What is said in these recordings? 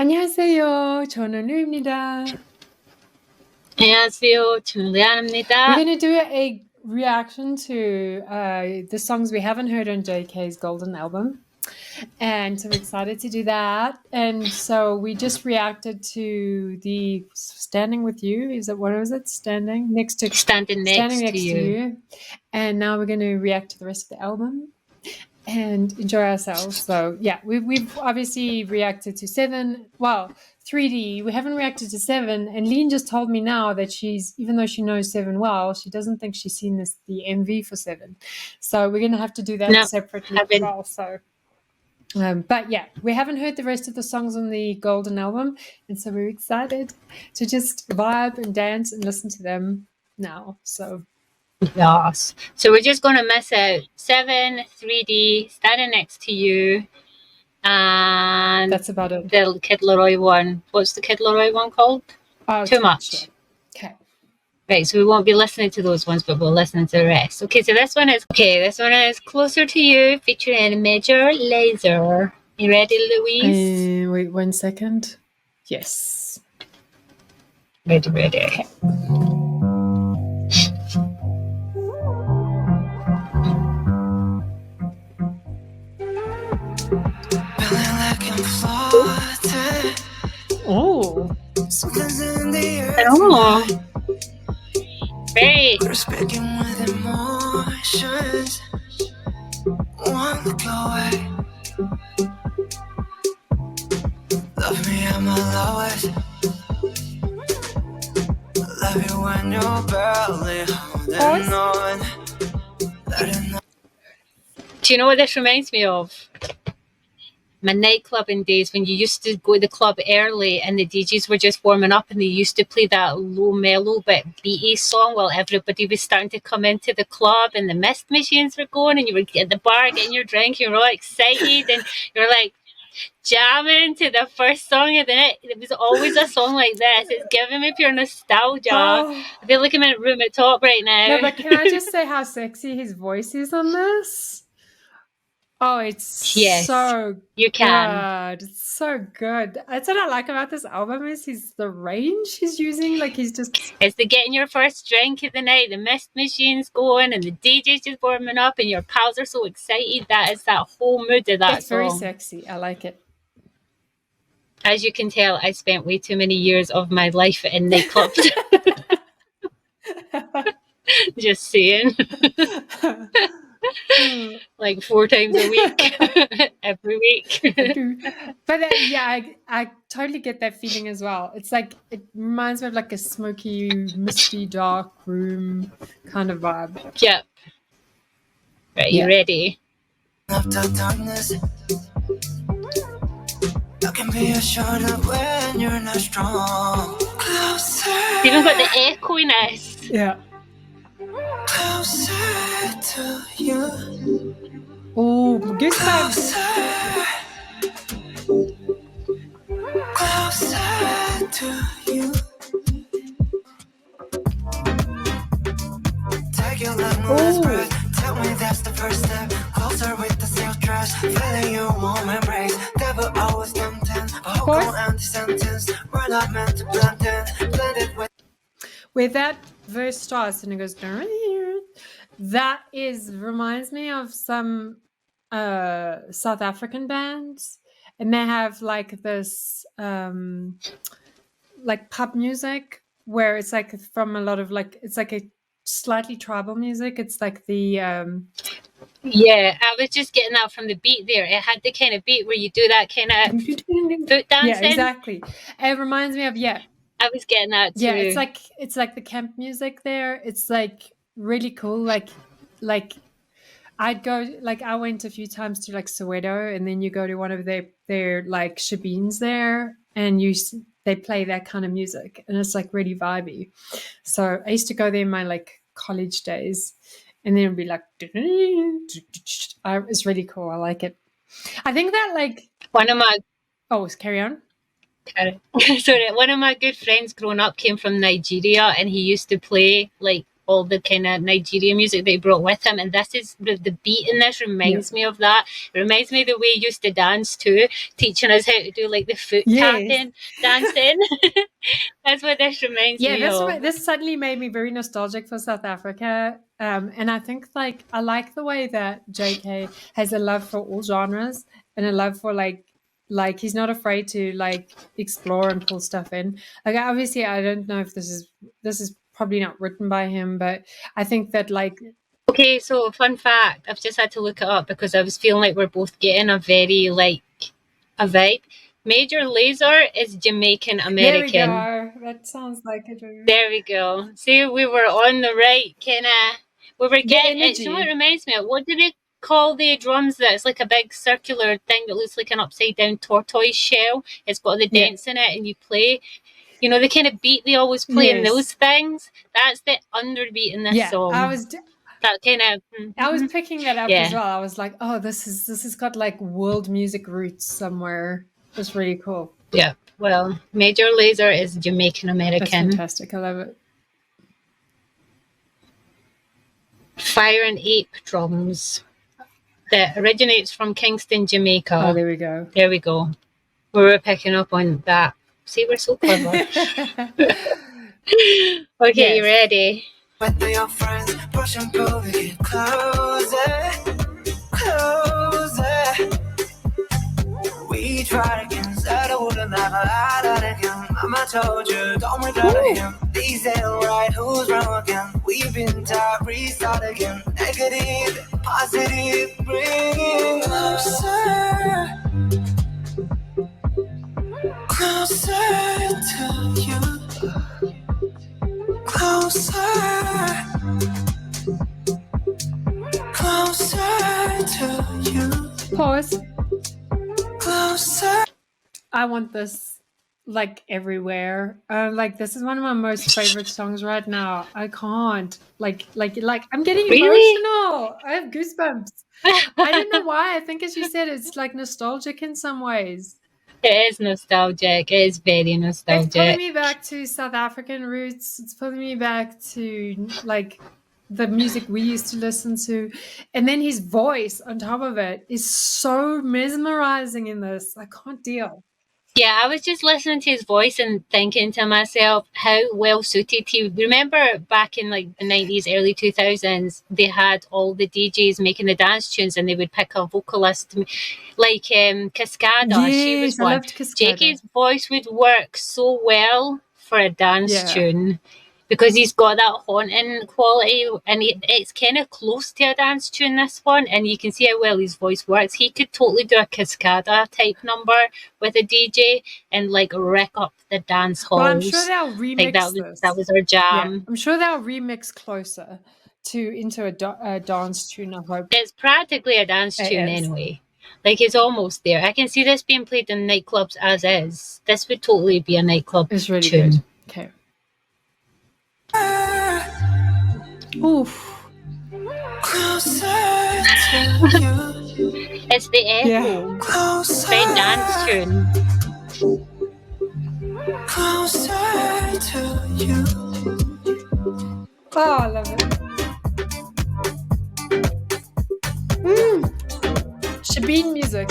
안녕하세요. 저는 류입니다. 안녕하세요. 줄리안입니다. We're going to do a reaction to the songs we haven't heard on JK's Golden Album. And so we're excited to do that. And so we just reacted to the Standing With You. What was it? Standing next to you. And now we're going to react to the rest of the album and enjoy ourselves. So yeah, we've obviously reacted to 7. Well, 3D. We haven't reacted to 7. And Lean just told me now that even though she knows 7 well, she doesn't think she's seen the MV for 7. So we're going to have to do that separately as well. So. But yeah, we haven't heard the rest of the songs on the Golden Album, and so we're excited to just vibe and dance and listen to them now. So yes, so we're just going to miss out 7, 3D, Standing Next to You, and that's about it. The Kid Laroi one. What's the Kid Laroi one called? Too Much. Okay. Right, so we won't be listening to those ones, but we'll listen to the rest. Okay, so this one is Closer to You, featuring Major Lazer. You ready, Louise? Wait 1 second. Yes. Ready. Okay. Oh. Oh. Great. Speaking with emotions. Won't look away. Love me at my lowest. Love you when you're barely holding on. Do you know what this reminds me of? My nightclubbing days, when you used to go to the club early and the DJs were just warming up and they used to play that low mellow but beaty song while everybody was starting to come into the club and the mist machines were going and you were at the bar getting your drink, you were all excited and you were like jamming to the first song of the night. It was always a song like this. It's giving me pure nostalgia. I feel like I'm in a room at top right now. No, but can I just say how sexy his voice is on this? Oh, it's so you can. good. It's so good. That's what I like about this album is the range he's using. Like he's just... It's the getting your first drink of the night, the mist machine's going and the DJ's just warming up and your pals are so excited. That is that whole mood of that It's song. very sexy. I like it. As you can tell, I spent way too many years of my life in nightclubs. Just saying. Like 4 times a week, every week. But yeah, I totally get that feeling as well. It's like, it reminds me of like a smoky, misty, dark room kind of vibe. Yep. Right, you ready? Darkness. I can be assured of when you're not strong. Closer. It's even got the echoiness. Yeah. Closer to you. Oh, goosebumps. Closer to you. Take your long breath. Tell me that's the first step. Closer with the self trust. Feeling your warm embrace. Devil always tempting. A whole empty sentence. We're not meant to blend in. Blended with. Where that verse starts and it goes, that reminds me of some South African bands, and they have like this like pub music where it's like from a lot of like, it's like a slightly tribal music. It's like the yeah, I was just getting that from the beat there. It had the kind of beat where you do that kind of foot dancing. Yeah, exactly. It reminds me of I was getting that too. Yeah, it's like the camp music there. It's like really cool. Like I went a few times to like Soweto, and then you go to one of their like shebeens there, and they play that kind of music, and it's like really vibey. So I used to go there in my like college days, and then it'd be like, it's really cool. I like it. I think that like one of my carry on. Sorry, one of my good friends growing up came from Nigeria, and he used to play like all the kind of Nigerian music that he brought with him, and this is the beat in this reminds me of that. It reminds me of the way he used to dance too, teaching us how to do like the foot tapping dancing. That's what this reminds me of. This suddenly made me very nostalgic for South Africa. And I think like I like the way that JK has a love for all genres and a love for like he's not afraid to like explore and pull stuff in. Like obviously I don't know if this is probably not written by him, but I think that like Okay, so fun fact, I've just had to look it up because I was feeling like we're both getting a very like a vibe. Major Lazer is Jamaican American. There we go. That sounds like a dream. There we go. See, we were on the right kind of. We were getting it. You know what it reminds me of? What do they call the drums? That it's like a big circular thing that looks like an upside down tortoise shell. It's got the dents in it, and you play. You know the kind of beat they always play in those things. That's the underbeat in this song. That kind of. I was picking that up as well. I was like, oh, this has got like world music roots somewhere. It's really cool. Yeah. Well, Major Lazer is Jamaican American. That's fantastic. I love it. Fire and Ape drums that originates from Kingston, Jamaica. Oh, there we go. There we go. We were picking up on that. See, we're so clever. Okay, you ready? With your friends, push and pull, we get closer, closer. We tried again, said I wouldn't have lied again. Mama told you, don't regret again. These ain't right, who's wrong again? We've been taught, restart again. Negative, positive, bringing closer, closer to you. Closer, closer to you. Pause. Closer. I want this like everywhere. Like this is one of my most favorite songs right now. I can't like I'm getting emotional. I have goosebumps. I don't know why. I think as you said, it's like nostalgic in some ways. It is nostalgic. It is very nostalgic. It's pulling me back to South African roots. It's pulling me back to like the music we used to listen to. And then his voice on top of it is so mesmerizing in this. I can't deal. Yeah, I was just listening to his voice and thinking to myself how well suited he would. Remember back in like the 90s, early 2000s, they had all the DJs making the dance tunes and they would pick a vocalist like Cascada. Yes, she was one. I loved Cascada. JK's voice would work so well for a dance tune because he's got that haunting quality and it's kind of close to a dance tune, this one, and you can see how well his voice works. He could totally do a Cascada type number with a DJ and like wreck up the dance halls. Well, I'm sure they'll remix like that was our jam. Yeah. I'm sure they'll remix Closer into a dance tune, I hope. It's practically a dance tune anyway. Like it's almost there. I can see this being played in nightclubs as is. This would totally be a nightclub It's really tune. good. Okay. Oof. Closer to you. It's the echo. Closer. Very dance tune. Closer to you. Oh, I love it. Shabine music.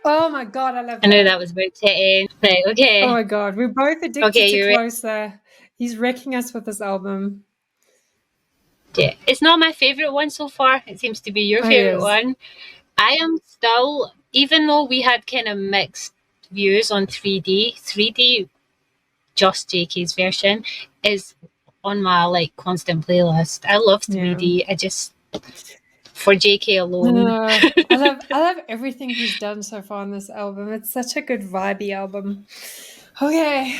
Oh my god, I love that. I know that was about to end. Right, okay. Oh my god, we're both addicted to Closer. He's wrecking us with this album. Yeah, it's not my favourite one so far. It seems to be your favourite one. I am still, even though we had kind of mixed views on 3D, just JK's version, is on my like constant playlist. I love 3D. I just... for JK alone. I love everything he's done so far on this album. It's such a good vibey album. Okay.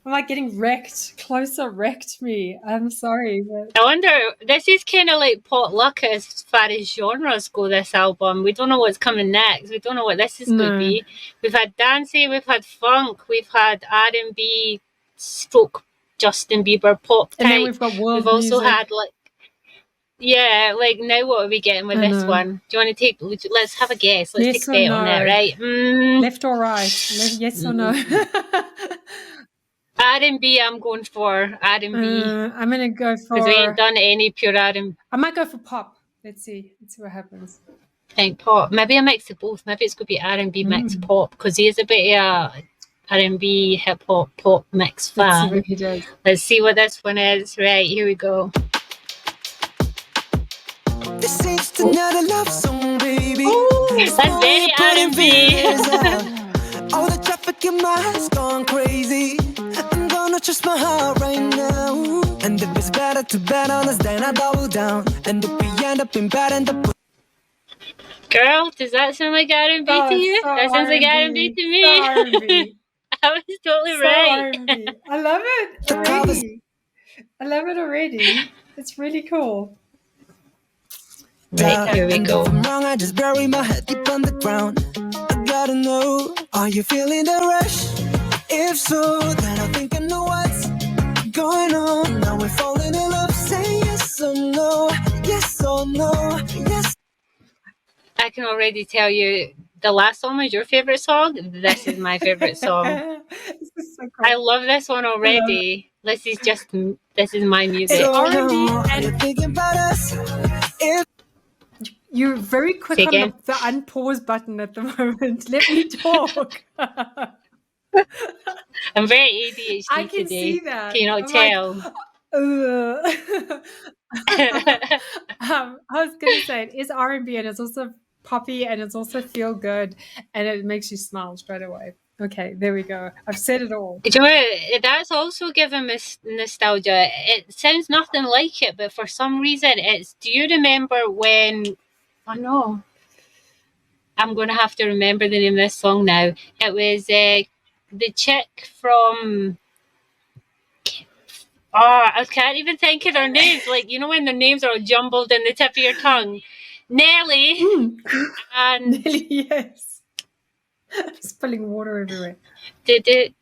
I'm like getting wrecked. Closer wrecked me. I'm sorry, but I wonder, this is kind of like potluck as far as genres go, this album. We don't know what's coming next. We don't know what this is going to No. be. We've had dancey, we've had funk, we've had R&B, stroke Justin Bieber pop type. and then we've got world We've also music. had like, yeah, like now what are we getting with I this know. one? Do you want to take, let's have a guess. Let's Yes take a or bet on that, no? right? Left or right? Yes or no? R&B, I'm going for R&B. I'm gonna go Because we ain't for. done any pure R&B. I might go for pop. Let's see. Let's see what happens. Think pop, maybe a mix of both. Maybe it's going to be R&B mix Mm. pop, because he is a bit of a R&B hip hop pop mix Let's see fan. what he does. Let's see what this one is. Right, here we go. This ain't another love song, baby. That's very R&B. All the traffic in my head's gone crazy. I'm gonna trust my heart right now. And if it's better to bet on us, then I double down. And if we end up in bed and the Girl, does that sound like R&B to you? so That sounds like R&B to me. So R&B. I was totally So right. R&B. I love it already. I love it already. It's really cool. Right, here we and go. if I'm wrong, I just bury my head deep on the ground. I gotta know, are you feeling the rush? If so, then I think I know what's going on. Now we're falling in love. Say yes or no, yes or no, yes. I can already tell you, the last song was your favourite song. This is my favourite song. This is so cool. I love this one already. This is my music. So- R&B Are and- you thinking about us? If You're very quick Say on again? the unpause button at the moment. Let me talk. I'm very ADHD I can today. see that. Can you not I'm like, tell? I was gonna say it is R&B and it's also poppy and it's also feel good and it makes you smile straight away. Okay, there we go. I've said it all. Do you know what? That's also giving me nostalgia. It sounds nothing like it, but for some reason it's. Do you remember when? Oh no, I'm going to have to remember the name of this song now. It was the chick from. Oh, I can't even think of their names. Like, you know when their names are all jumbled in the tip of your tongue. Nelly and Nelly, yes. I'm spilling water everywhere.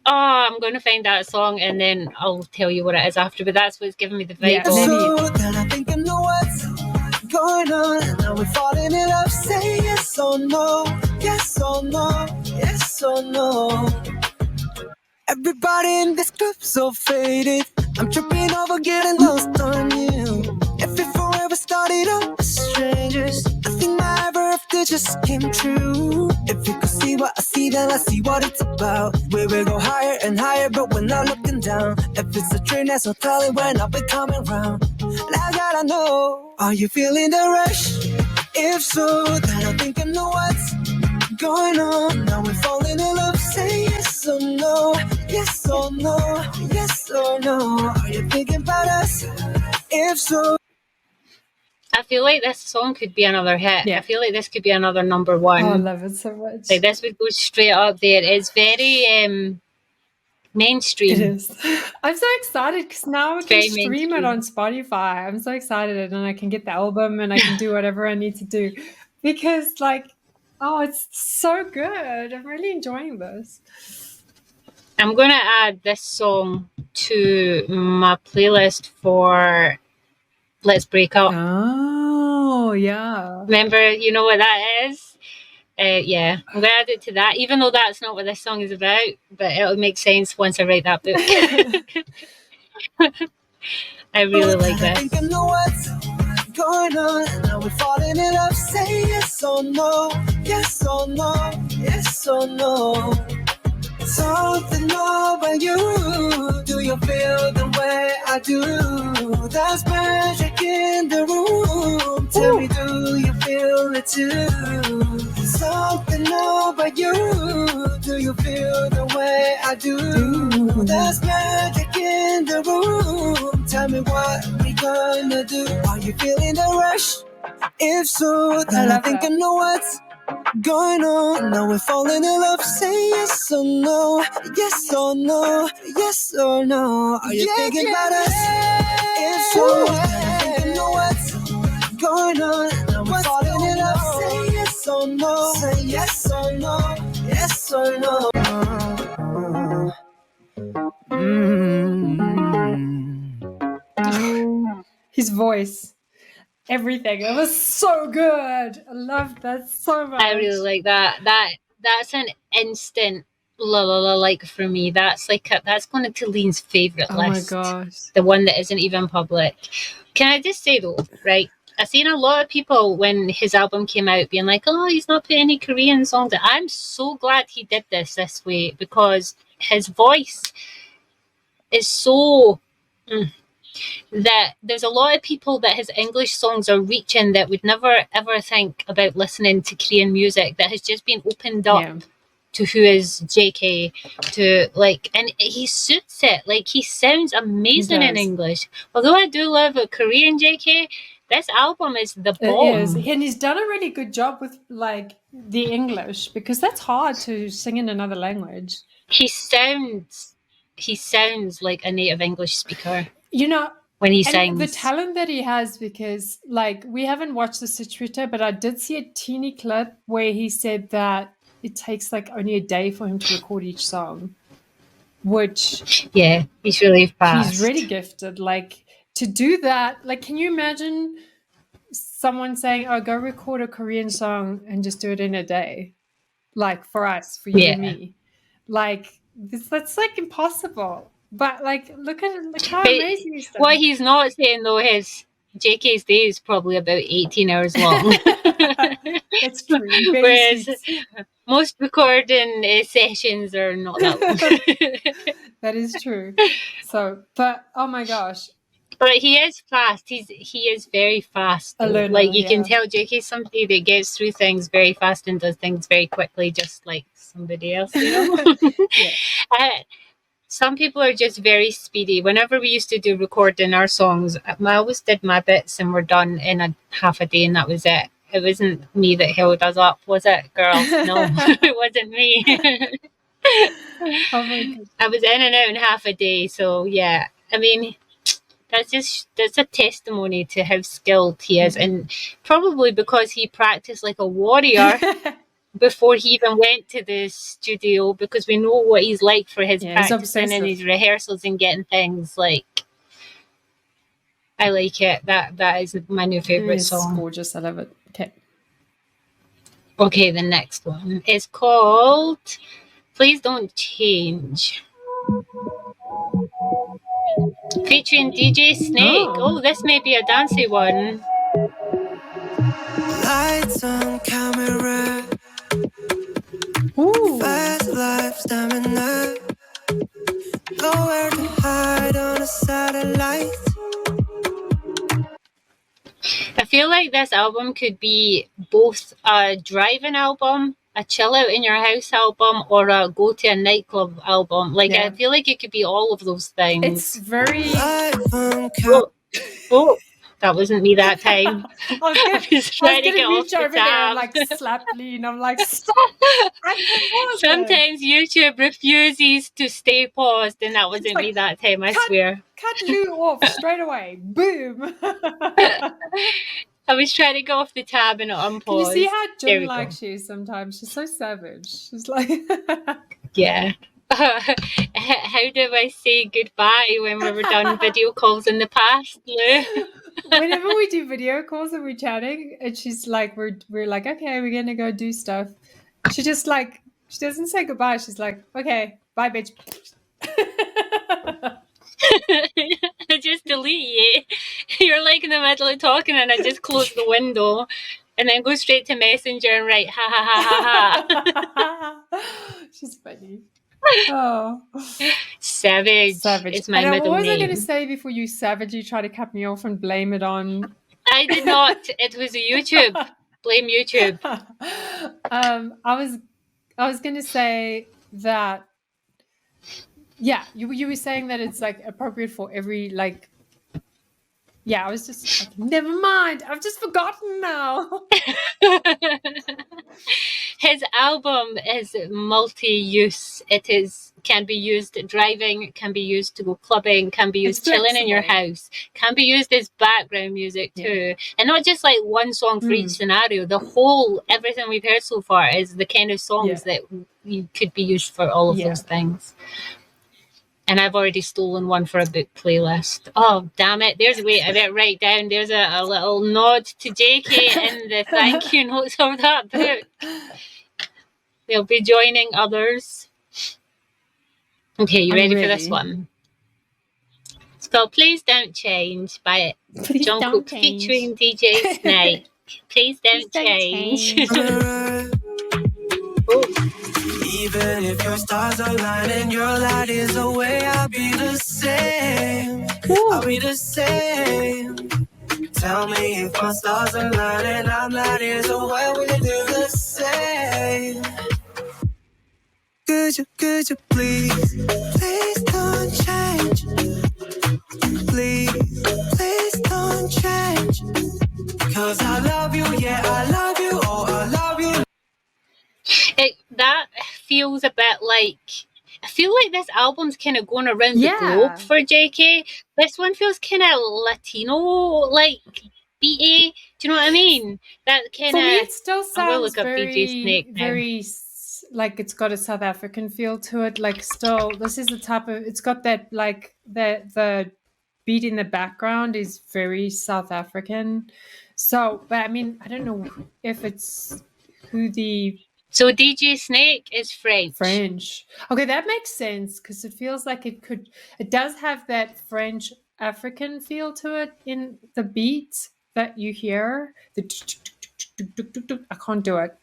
I'm going to find that song and then I'll tell you what it is after. But that's what's giving me the vibe. Yeah, of. Nelly. so, then I think I know what's going on. Now we're falling in love. Say yes or no, yes or no, yes or no. Everybody in this club so faded. I'm tripping over getting lost on you. If it forever started out as strangers, I think my ever after just came true. If you could see what I see, then I see what it's about. We will go higher and higher, but we're not looking down. If it's a train, that's so tell it when I'll be coming round. And I gotta know, are you feeling the rush? If so, then I think I know what's going on. Now we're falling in love. Say yes or no, yes or no, yes or no. Are you thinking about us? If so, I feel like this song could be another hit. Yeah. I feel like this could be another number one. Oh, I love it so much. Like this would go straight up there. It's very mainstream. It is. I'm so excited because now I can very stream it on Spotify. I'm so excited and I can get the album and I can do whatever I need to do because like, oh, it's so good. I'm really enjoying this. I'm going to add this song to my playlist for Let's Break Up. Oh, yeah. Remember, you know what that is? Yeah, I'm going to add it to that, even though that's not what this song is about, but it'll make sense once I write that book. I really like I think I this. know what's going on. Now we're falling in love. Say yes or no, yes or no, yes or no. Something about you. Do you feel the way I do? There's magic in the room. Tell me, do you feel it too? Something about you. Do you feel the way I do? There's magic in the room. Tell me what we gonna do. Are you feeling the rush? If so, then I love think that. I know what's going on. Now we're falling in love. Say yes or no, yes or no, yes or no. Are you thinking about us? If so, then I think I know what's going on. Now we're falling in love. Say yes or no, say yes or no, yes or no. His voice, everything. It was so good. I loved that so much. I really like that. That's an instant la la la like for me. That's like that's going to Lean's favorite Oh my list. gosh. The one that isn't even public. Can I just say though, right? I've seen a lot of people when his album came out being like, "Oh, he's not putting any Korean songs." I'm so glad he did this way because his voice is so. That there's a lot of people that his English songs are reaching that would never ever think about listening to Korean music, that has just been opened up Yeah. to who is JK, to like, and he suits it. Like, he sounds amazing in does. English. Although I do love a Korean JK, this album is the bomb. It is. And he's done a really good job with like the English, because that's hard to sing in another language. He sounds like a native English speaker You know, when he and sings. the talent that he has, because like we haven't watched the Citrita, but I did see a teeny clip where he said that it takes like only a day for him to record each song, which Yeah, he's really fast. he's really gifted. Like, to do that, like, can you imagine someone saying, "Oh, go record a Korean song and just do it in a day," like for us, for you and me, like that's like impossible. But like, look at how But amazing he's done. what he's not saying though is JK's day is probably about 18 hours long. That's true. He barely Whereas sleeps. most recording sessions are not that long. That is true. So, but oh my gosh, But he is fast. He is very fast. A though. learner, Like, you can yeah. tell JK's somebody that gets through things very fast and does things very quickly, just like somebody else, you know? Yeah. Some people are just very speedy. Whenever we used to do recording our songs, I always did my bits and we're done in a half a day, and that was it. It wasn't me that held us up, was it, girls? No, it wasn't me. Oh my goodness. I was in and out in half a day. So yeah, I mean, that's a testimony to how skilled he is, and probably because he practiced like a warrior before he even went to the studio, because we know what he's like for his Yeah, he's practicing and his obsessive. rehearsals and getting things like. I like it. That is my new favorite It's song. gorgeous. I love it. Okay. Okay, the next one is called "Please Don't Change," featuring DJ Snake. Oh, this may be a dancey one. Lights on camera, Ooh. fast life stamina. Nowhere to hide on a satellite. I feel like this album could be both a driving album, a chill out in your house album, or a go to a nightclub album. Like, Yeah. I feel like it could be all of those things. It's very. Life on camera. Oh, that wasn't me that time. I was gonna, I was trying to get off reach the over there and tab. like slap Lean. I'm like, stop! Sometimes YouTube refuses to stay paused, and that wasn't me that time, I swear. Cut Lou off straight away. Boom. I was trying to go off the tab and unpause. Can you see how There Jim we likes you sometimes? She's so savage. She's like, Yeah. How do I say goodbye when we were done video calls in the past, Lou? whenever we do video calls and we're chatting, and she's like, we're like, okay, we're gonna go do stuff. She just like, she doesn't say goodbye. She's like, okay, bye, bitch. I just delete you. You're like in the middle of talking, and I just close the window and then go straight to Messenger and write ha ha ha ha ha. She's funny. Oh, Savage. It's my and middle what was I name. going to say before you savagely try to cut me off and blame it on? I did not. It was a YouTube. Blame YouTube. I was going to say that. Yeah, you were saying that it's like appropriate for every like. Yeah, I was just like, never mind. I've just forgotten now. His album is multi-use. Can be used driving, can be used to go clubbing, can be used It's chilling in your flexible. house, can be used as background music too. And not just like one song for each scenario. The whole, everything we've heard so far is the kind of songs that you could be used for all of those things. And I've already stolen one for a book playlist. Oh, damn it. I better write down. There's a little nod to JK in the thank you notes of that book. They'll be joining others. Okay, you ready for this one? It's called Please Don't Change by Jungkook featuring DJ Snake. Please don't change. Even if your stars align and your light is away, I'll be the same. I'll be the same. Tell me if my stars align and I'm light is away, will you do the same? Could you please don't change? Please don't change. 'Cause I love you, yeah, I love you, oh, I love you. That feels a bit like, I feel like this album's kind of going around the globe for JK. This one feels kind of Latino, like beaty. Do you know what I mean? That kind of. For me, it still sounds very, very like it's got a South African feel to it. Like still, this is the type of, it's got that like the beat in the background is very South African. So, but I mean, I don't know if it's who the. So DJ Snake is French. Okay, that makes sense because it feels like it does have that French African feel to it in the beat that you hear. I can't do it.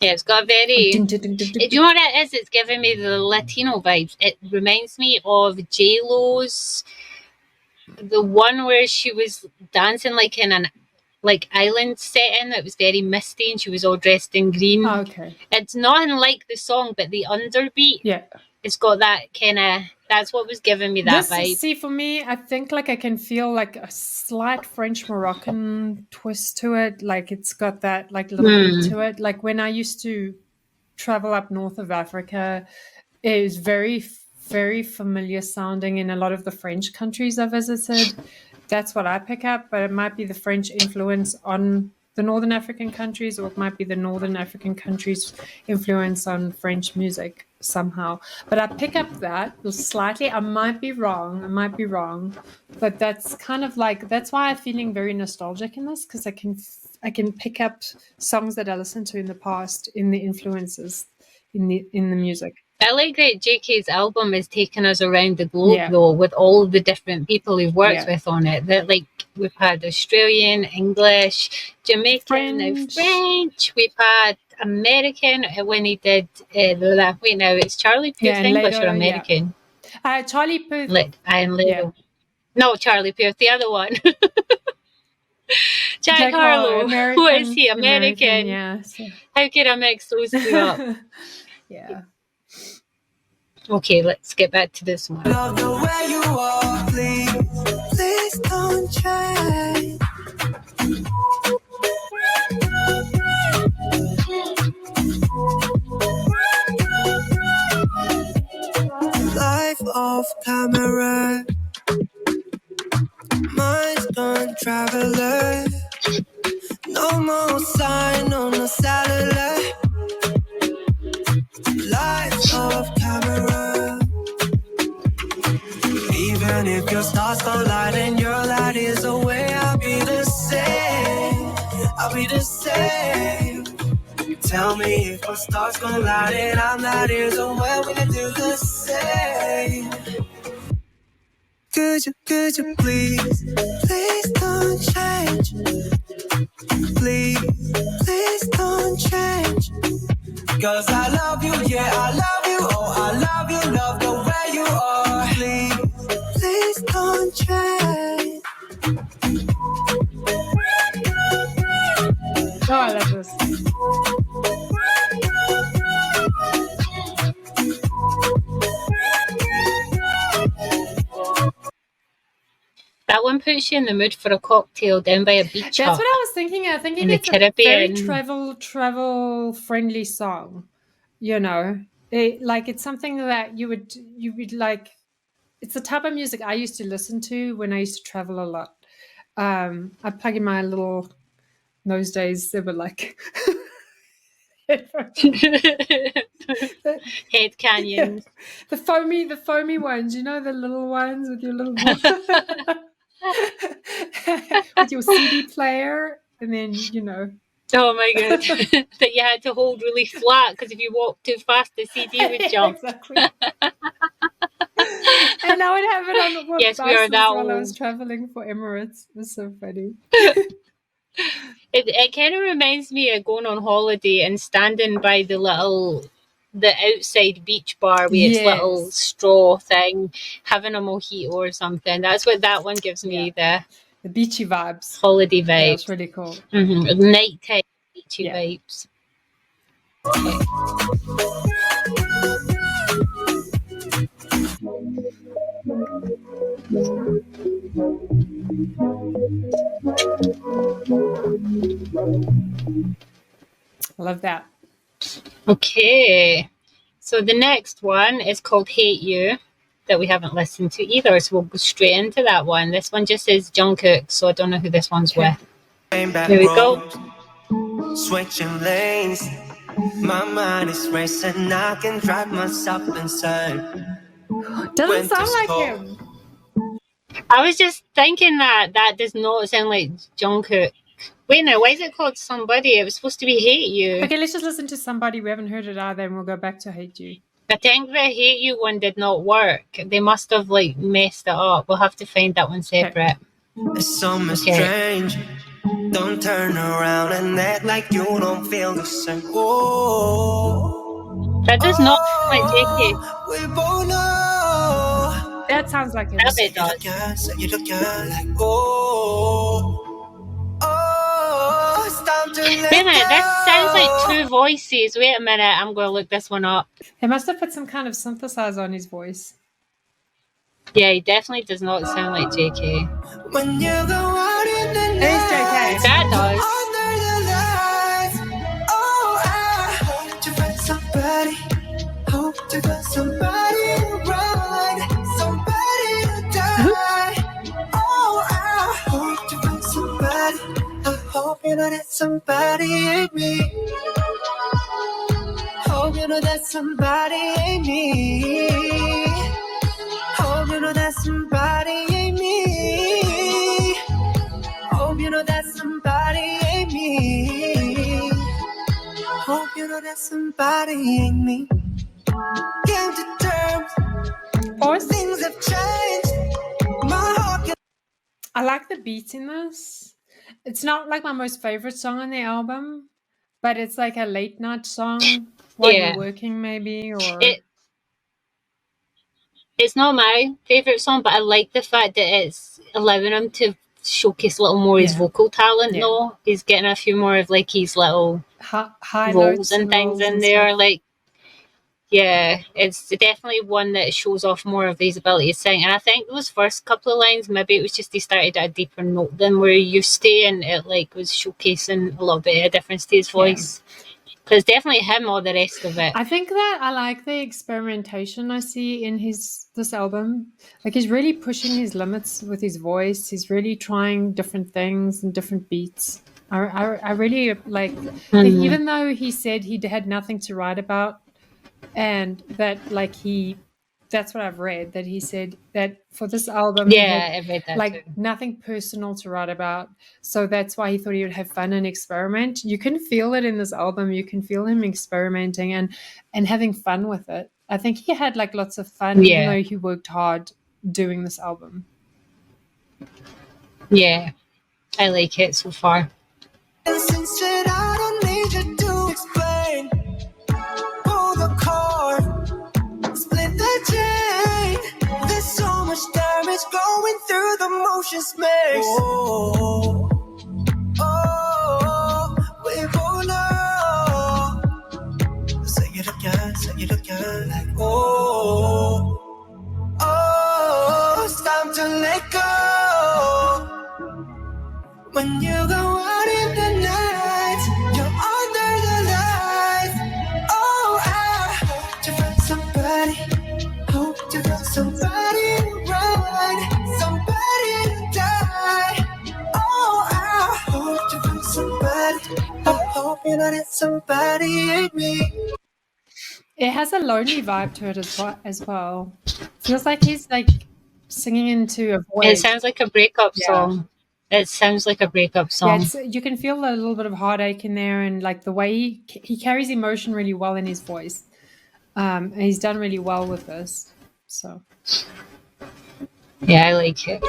Yeah, it's got very. Do you know what it is? It's giving me the Latino vibes. It reminds me of J-Lo's, the one where she was dancing like in an island setting that was very misty and she was all dressed in green. Oh, okay. It's nothing like the song, but the underbeat, it's got that kind of, that's what was giving me that vibe. See, for me, I think like I can feel like a slight French Moroccan twist to it. Like it's got that like little beat to it. Like when I used to travel up north of Africa, it was very, very familiar sounding in a lot of the French countries I visited. That's what I pick up, but it might be the French influence on the Northern African countries, or it might be the Northern African countries' influence on French music somehow. But I pick up that slightly. I might be wrong, but that's kind of like, that's why I'm feeling very nostalgic in this, because I can pick up songs that I listened to in the past in the influences in the music. I like that JK's album has taken us around the globe, though, with all the different people he's worked with on it. That, like, we've had Australian, English, Jamaican, now French. We've had American when he did that. Wait, now it's Charlie Puth English or American? Charlie Puth. No, Charlie Puth, the other one. Jack Harlow. Who is he? American. How could I mix those two up? Okay, let's get back to this one. Love the way you are, please don't change. Life off camera, mind's gone traveler. No more sign on the satellite. Life off camera. Even if your stars collide and your light is away, I'll be the same. I'll be the same. Tell me if my stars collide and I'm not is away, we can do the same. Could you please don't change? Please don't change. 'Cause I love you, yeah, I love you, oh, I love you, love the way you are. Please don't change. Oh, I love this. That one puts you in the mood for a cocktail down by a beach That's hut. what I was thinking. I think In the it's a very Caribbean. travel friendly song. You know, like it's something that you would like. It's the type of music I used to listen to when I used to travel a lot. I plug in my little. Those days they were like. the, Head canyons. the foamy ones, you know, the little ones with your little with your CD player, and then you know. Oh my god. That you had to hold really flat because if you walked too fast the CD would jump. Exactly. And I would have it on the Yes, we are buses that while I was old. traveling for Emirates. It was so funny. It kind of reminds me of going on holiday and standing by the outside beach bar with its little Yes. straw thing, having a mojito or something. That's what that one gives me, the The beachy vibes. holiday Yeah, vibes. it's really cool. Nighttime beachy Yeah. vibes. I love that. Okay. So the next one is called Hate You, that we haven't listened to either. So we'll go straight into that one. This one just says Jungkook, so I don't know who this one's with. Here we go. Switching lanes, my mind is racing. I can drive myself insane. Doesn't sound like him. I was just thinking that does not sound like Jungkook. Wait, now, why is it called Somebody? It was supposed to be Hate You. Okay, let's just listen to Somebody. We haven't heard it either, and we'll go back to Hate You. I think the Hate You one did not work. They must have like messed it up. We'll have to find that one separate. It's so strange. Don't turn around and act like you don't feel the same. Oh, that does not sound like JK. We both know. That sounds like him. That bit does. You look like, oh, it's time to let Wait a minute, this go. sounds like two voices. Wait a minute, I'm going to look this one up. He must have put some kind of synthesizer on his voice. Yeah, he definitely does not sound like JK. When you go out in the It is JK. That does. under the lights, oh, I hope to find somebody. Hope to find somebody to run, somebody to die. Oh, I hope to find somebody. I hope you know that somebody ain't me. Hope you know that somebody ain't me. Hope you know that somebody ain't me. Hope you know that somebody ain't me. Hope you know that somebody ain't me. Came to terms. Things have changed. My heart can. I like the beat in this. It's not like my most favorite song on the album, but it's like a late night song while you're working, maybe, or. It's not my favourite song, but I like the fact that it's allowing him to showcase a little more his vocal talent, though. He's getting a few more of like his little high rolls and things in there. Stuff. Like, yeah, it's definitely one that shows off more of his ability to sing. And I think those first couple of lines, maybe it was just he started at a deeper note than we're used to, and it like was showcasing a little bit of difference to his voice. Because definitely him or the rest of it. I think that I like the experimentation I see in this album. Like he's really pushing his limits with his voice. He's really trying different things and different beats. I really like, even though he said he had nothing to write about, and that like that's what I've read, that he said that for this album, I read that like too. Nothing personal to write about. So that's why he thought he would have fun and experiment. You can feel it in this album. You can feel him experimenting and having fun with it. I think he had like lots of fun, even though he worked hard doing this album. Yeah, I like it so far. Since I don't need you to explain. Pull the cord, split the chain. There's so much damage going through the motion space. Oh, we both know. Say it again, like oh, it's time to let go. When you go out in the night, you're under the lights. Oh, I hope you find somebody. Hope you find somebody right, somebody to die. Oh, I hope you find somebody. I hope you know that somebody ain't me. It has a lonely vibe to it as well. Feels like he's like singing into a void. It sounds like a breakup Yeah. song. It sounds like a breakup song. Yeah, you can feel a little bit of heartache in there, and like the way he carries emotion really well in his voice. And he's done really well with this. So Yeah, I like it.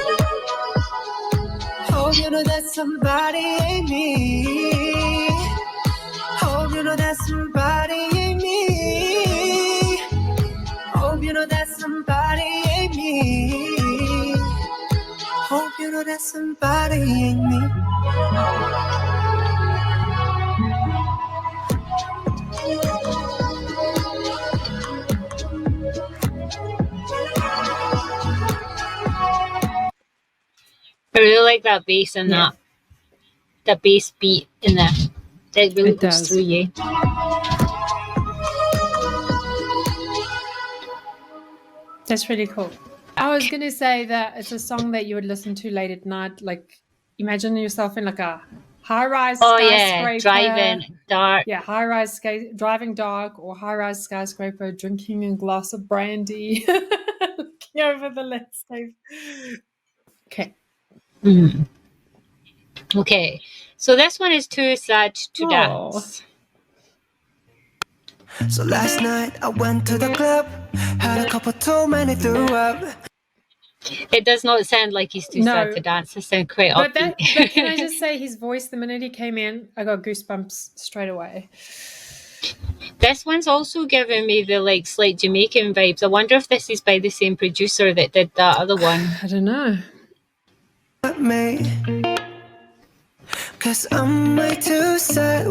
Hope you know that somebody ain't me. Hope you know that somebody ain't me. Hope you know that somebody ain't me. Hope you know that somebody ain't me. I really like that bass and Yeah. that bass beat in there. It really It goes does. through you. That's really cool. I was gonna say that it's a song that you would listen to late at night. Like, imagine yourself in like a high-rise Oh skyscraper. yeah, driving dark. Yeah, high-rise driving dark or high-rise skyscraper, drinking a glass of brandy, looking over the landscape. Okay. Mm. Okay, so this one is Too Sad to Aw. Dance. So last night I went to the club, had a couple too many, threw up. It does not sound like he's too sad No. to dance. It sounds quite But upbeat. can I just say his voice, the minute he came in, I got goosebumps straight away. This one's also giving me the like slight Jamaican vibes. I wonder if this is by the same producer that did that other one. I don't know. Me. Cause I'm way too sad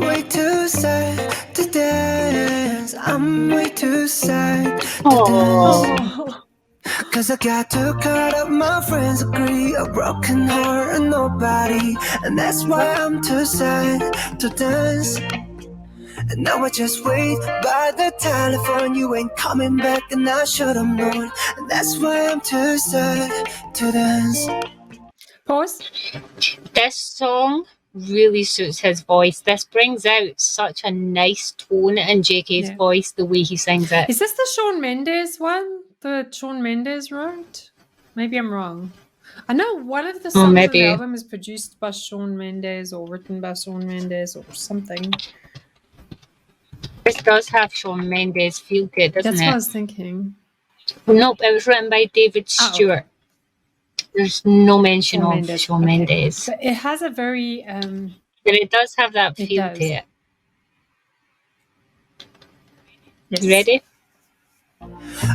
to dance. I'm way too sad to dance. Oh. Cause I got too caught up, my friends agree. A broken heart and nobody. And that's why I'm too sad to dance. And now I just wait by the telephone. You ain't coming back and I should've known. And that's why I'm too sad to dance. Pause. This song really suits his voice. This brings out such a nice tone in JK's Yeah. voice, the way he sings it. Is this the Shawn Mendes one that Shawn Mendes wrote? Maybe I'm wrong. I know one of the songs on maybe. the album is produced by Shawn Mendes or written by Shawn Mendes or something. This does have Shawn Mendes feel good, doesn't That's what I it? was thinking. Nope, it was written by David Oh, okay. Stewart. There's no mention Shawn of Mendes. Shawn Okay. Mendes. But it has a very But it does have that It feel does. to it. yes. You ready?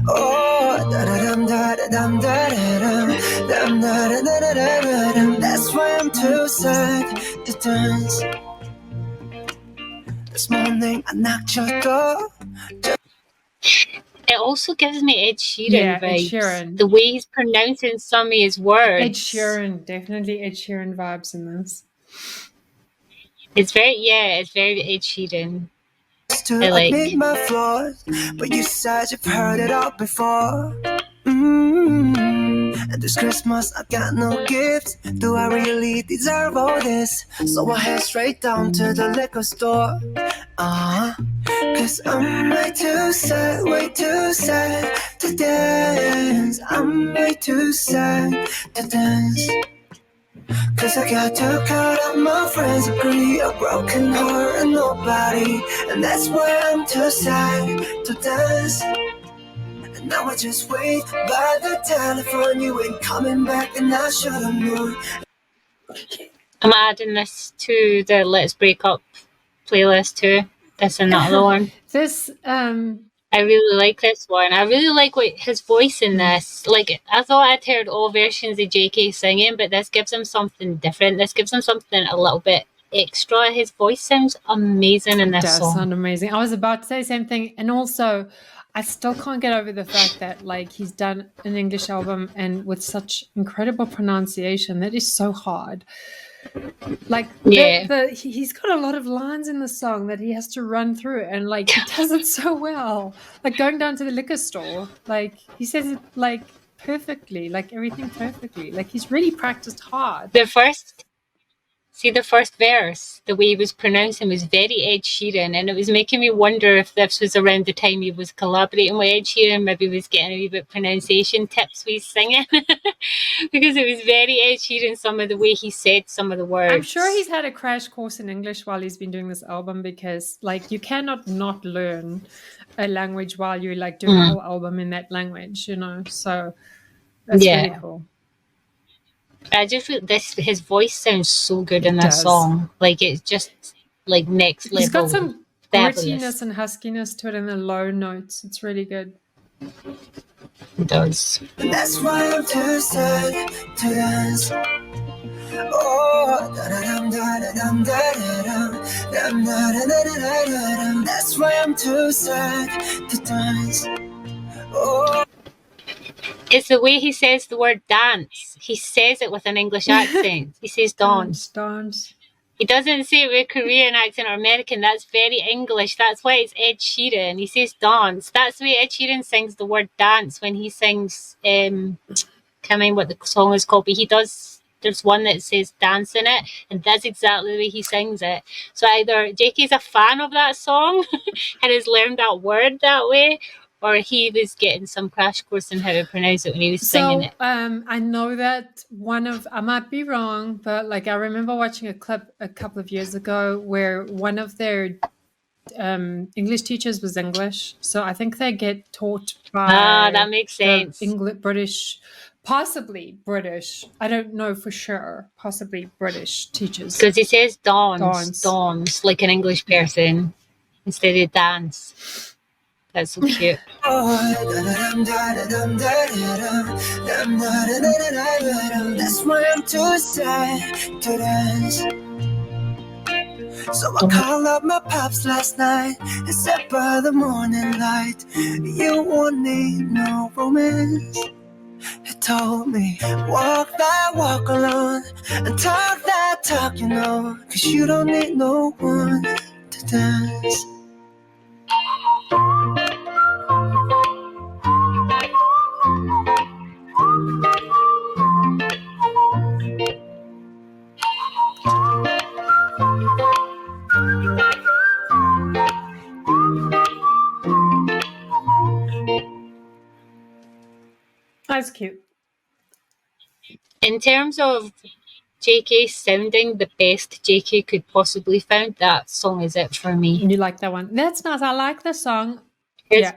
Oh, da-da-dum, da-da-dum, da-da-dum, dum, da-da-da-da-da-dum. That's why I'm too sad to dance. This morning I knocked your door. It also gives me Ed Sheeran Yeah, Ed vibes. Sheeran. The way he's pronouncing some of his words. Ed Sheeran, definitely Ed Sheeran vibes in this. It's very Ed Sheeran. To I like. admit my flaws, but you said you've heard it all before. And this Christmas I got no gifts. Do I really deserve all this? So I head straight down to the liquor store. Cause I'm way too sad to dance. I'm way too sad to dance. Cause I got too caught up, my friends agree. A broken heart and nobody. And that's why I'm too sad to dance. And now I just wait by the telephone. You ain't coming back and I should've known. I'm adding this to the Let's Break Up playlist too. That's another one. This I really like this one. I really like what his voice in this. Like, I thought I'd heard all versions of JK singing, but this gives him something different. This gives him something a little bit extra. His voice sounds amazing in this does song. sound amazing. I was about to say the same thing, and also I still can't get over the fact that like he's done an English album and with such incredible pronunciation that is so hard. Like, Yeah. he's got a lot of lines in the song that he has to run through, and like he does it so well. Like going down to the liquor store, like he says it like perfectly, like everything perfectly. Like he's really practiced hard. The first verse, the way he was pronouncing was very Ed Sheeran, and it was making me wonder if this was around the time he was collaborating with Ed Sheeran, maybe he was getting a wee bit pronunciation tips with his singing, because it was very Ed Sheeran, some of the way he said some of the words. I'm sure he's had a crash course in English while he's been doing this album, because like you cannot not learn a language while you're like doing a whole album in that language, you know. So that's really cool. I just feel his voice sounds so good in that does. song. Like it's just like next level. He's got some fabulous. grittiness and huskiness to it in the low notes. It's really good. It does. That's why I'm too sad to dance. Oh, da-da-dum, da-da-dum, da-da-dum, dum, da-da-da-da-da-dum. That's why I'm too sad to dance. Oh. It's the way he says the word dance. He says it with an English accent. He says dance. Dance. He doesn't say it with a Korean accent or American. That's very English. That's why it's Ed Sheeran. He says dance. That's the way Ed Sheeran sings the word dance when he sings, can't remember what the song is called, but he does, there's one that says dance in it, and that's exactly the way he sings it. So either JK's a fan of that song and has learned that word that way, or he was getting some crash course in how to pronounce it when he was singing it. I know that I might be wrong, but like I remember watching a clip a couple of years ago where one of their English teachers was English. So I think they get taught by that makes sense. British, possibly British. I don't know for sure. Possibly British teachers. Because he says dance, like an English person instead of dance. That's so cute. That's why I'm too sad to dance. So I called up my pops last night and said by the morning light, you won't need no romance. He told me, walk that walk alone and talk that talk, you know, 'cause you don't need no one to dance. That's cute. In terms of JK sounding the best JK could possibly found, that song is it for me. You like that one? That's nice. I like the song. It's,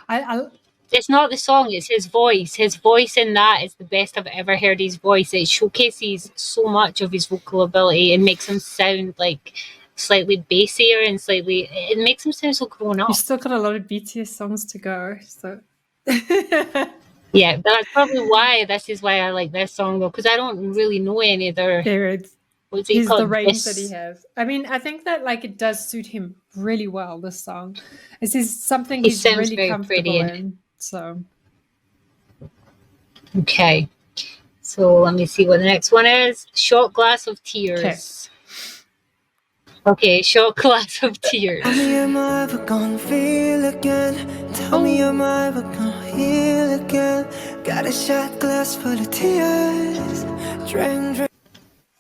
I it's not the song, it's his voice. His voice in that is the best I've ever heard his voice. It showcases so much of his vocal ability and makes him sound like slightly bassier and slightly, it makes him sound so grown up. You've still got a lot of BTS songs to go, so yeah, that's probably why this is why I like this song though, because I don't really know any other. What's he called? The range that he has. I mean, I think that like it does suit him really well. This song, this is something he's really comfortable in. So, okay, so let me see what the next one is. Shot Glass of Tears. Okay, Shot Glass of Tears. Tell me, am I ever gonna feel again? Tell me, am I ever gonna heal again? Got a shot glass full of tears. Drink.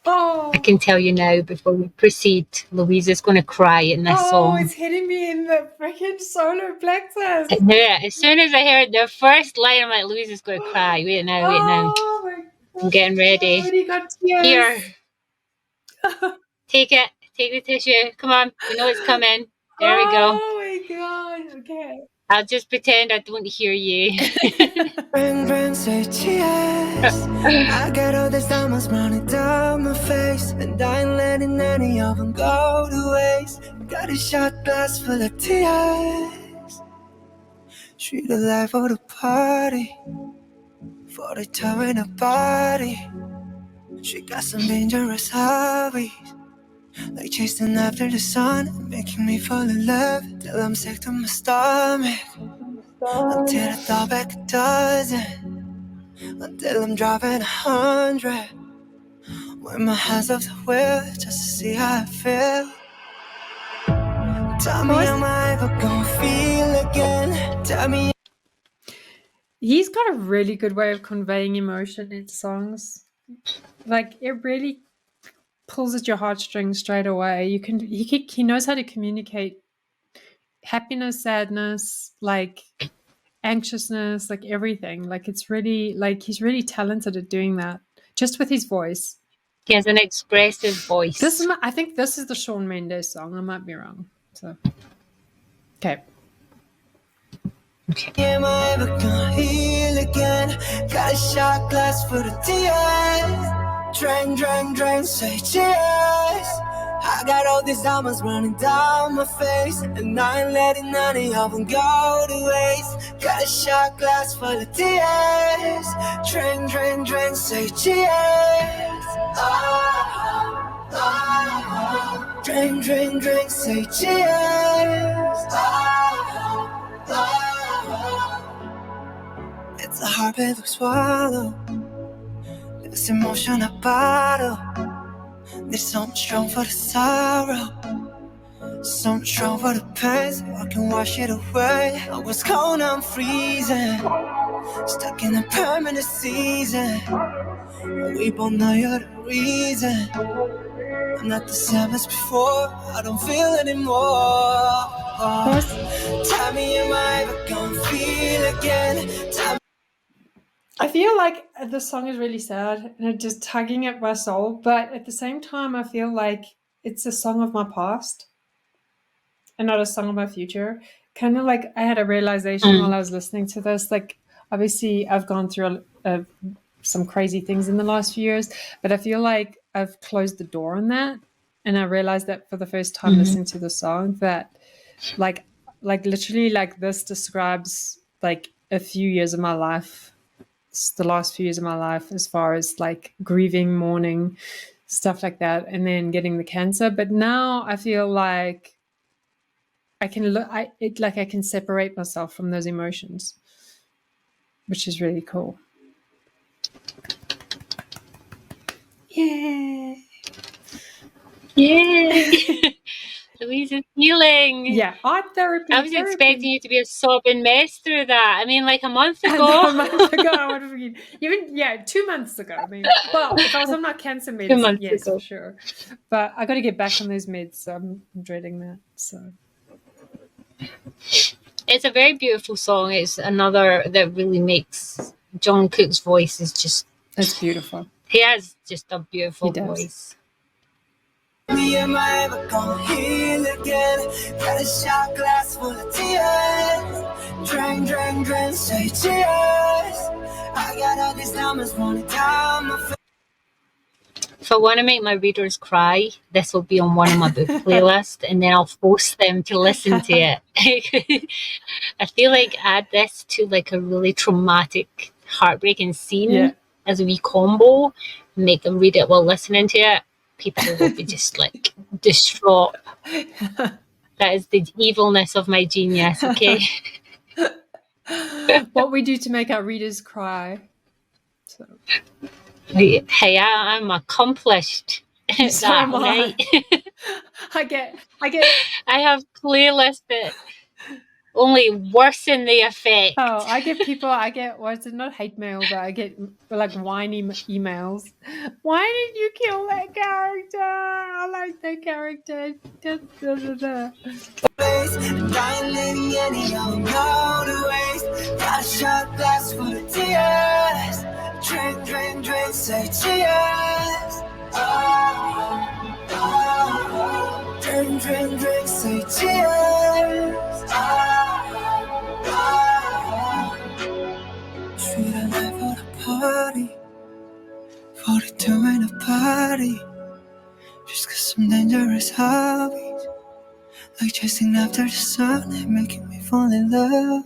I can tell you now before we proceed, Louise is going to cry in this song. Oh, it's hitting me in the freaking solar plexus. Yeah, as soon as I heard the first line, I'm like, Louise is going to cry. Wait now. Oh my God. I'm getting ready. I already got tears. Here. Take it. Take the tissue. Come on. You know it's coming. There we go. Oh my God. Okay. I'll just pretend I don't hear you. Friend, say cheers. I got all these diamonds running down my face, and I ain't letting any of them go to waste. Got a shot glass full of tears. Treat her life for the party, for the time in her body. She got some dangerous hobbies, like chasing after the sun, making me fall in love till I'm sick to my stomach. Until I thought back a dozen, until I'm dropping 100. with my hands off the wheel just to see how I feel. Tell me, am I ever gonna feel again? Tell me. He's got a really good way of conveying emotion in songs. Like, it really pulls at your heartstrings straight away. He knows how to communicate happiness, sadness, like anxiousness, like everything. Like, it's really, like, he's really talented at doing that just with his voice. He has an expressive voice. I think this is the Shawn Mendes song. I might be wrong. So, okay. Am I ever gonna heal again? Got a shot glass for the tears. Drain, drain, drain, say cheers. I got all these diamonds running down my face, and I ain't letting none of them go to waste. Got a shot glass full of tears. Drain, drain, drain, say cheers. Oh, oh, oh. Drain, drain, drain, say cheers. Oh, oh, oh. It's a hard pill to swallow. This emotion I bottle. There's something strong for the sorrow, something strong for the pain, so I can wash it away. I was cold, I'm freezing, stuck in a permanent season. We both know you're the reason. I'm not the same as before. I don't feel anymore. Tell me, am I ever gonna feel again? Tell me. I feel like the song is really sad and it's just tugging at my soul, but at the same time, I feel like it's a song of my past and not a song of my future. Kind of like I had a realization while I was listening to this. Like, obviously, I've gone through some crazy things in the last few years, but I feel like I've closed the door on that. And I realized that for the first time listening to the song, that like literally, like, this describes like a few years of my life. The last few years of my life, as far as like grieving, mourning, stuff like that, and then getting the cancer. But now I feel like I can I can separate myself from those emotions, which is really cool. Yeah. Louise is healing. Yeah, art therapy. I was expecting you to be a sobbing mess through that. I mean, like a month ago. A month ago, I would have been, even 2 months ago. I mean, well, if I was on my cancer meds, 2 months yes, ago. for sure. But I got to get back on those meds, so I'm dreading that. So it's a very beautiful song. It's another that really makes John Cook's voice is just. It's beautiful. He has just a beautiful He does. voice. Am I ever gonna heal again? Got a shot glass full of tears. Drain, drain, drain, say cheers. I got all these diamonds running down my face. If I want to make my readers cry, this will be on one of my book playlists, and then I'll force them to listen to it. I feel like add this to like a really traumatic, heartbreaking scene as a wee combo, make them read it while listening to it. People will be just like distraught. That is the evilness of my genius, okay? What we do to make our readers cry. So. Hey, I'm accomplished. So am I. I have playlists that only worsen the effect. Oh, I get what's it, not hate mail, but I get like whiny emails. Why did you kill that character? I like that character. Da, da, da, da. Drink, drink, drink, say cheers. Oh, oh, oh. Drink, drink, drink, say cheers. Oh, oh, oh. Should I never party? 42 in a party. Just 'cause some dangerous hobbies, like chasing after the sun and making me fall in love.